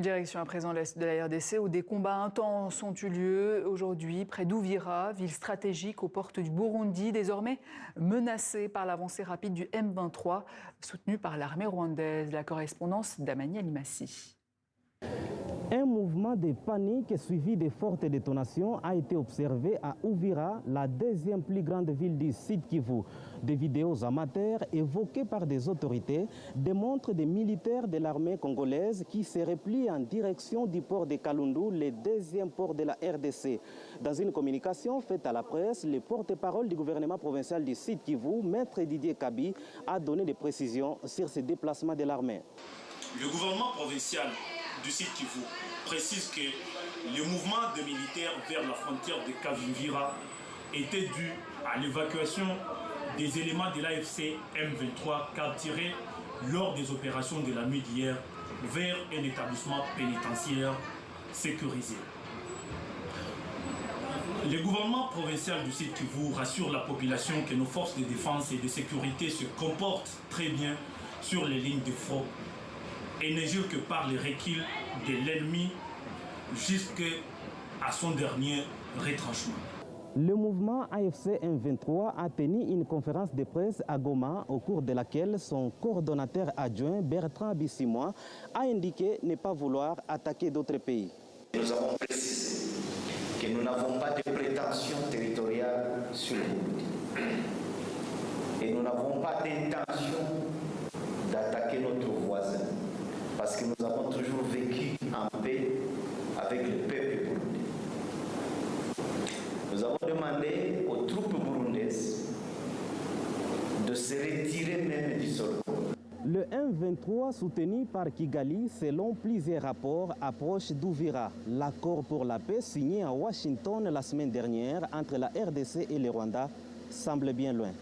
Direction à présent l'est de la RDC où des combats intenses ont eu lieu aujourd'hui près d'Uvira, ville stratégique aux portes du Burundi, désormais menacée par l'avancée rapide du M23, soutenue par l'armée rwandaise. La correspondance d'Amani Alimassi. Un mouvement de panique suivi de fortes détonations a été observé à Uvira, la deuxième plus grande ville du Sud Kivu. Des vidéos amateurs évoquées par des autorités démontrent des militaires de l'armée congolaise qui se replient en direction du port de Kalundu, le deuxième port de la RDC. Dans une communication faite à la presse, le porte-parole du gouvernement provincial du Sud Kivu, Maître Didier Kabi, a donné des précisions sur ce déplacement de l'armée. Le gouvernement provincial du Sud Kivu précise que le mouvement de militaires vers la frontière de Kavivira était dû à l'évacuation des éléments de l'AFC M23 capturés lors des opérations de la nuit d'hier vers un établissement pénitentiaire sécurisé. Le gouvernement provincial du Sud Kivu rassure la population que nos forces de défense et de sécurité se comportent très bien sur les lignes de front et ne jure que par les reculs de l'ennemi jusqu'à son dernier retranchement. Le mouvement AFC M23 a tenu une conférence de presse à Goma au cours de laquelle son coordonnateur adjoint Bertrand Bissimois a indiqué ne pas vouloir attaquer d'autres pays. Nous avons précisé que nous n'avons pas de prétention territoriale sur le Burundi et nous n'avons pas d'intention d'attaquer notre voisin. Parce que nous avons toujours vécu en paix avec le peuple burundais. Nous avons demandé aux troupes burundaises de se retirer même du sol. Le M23 soutenu par Kigali, selon plusieurs rapports, approche d'Uvira. L'accord pour la paix signé à Washington la semaine dernière entre la RDC et le Rwanda semble bien loin.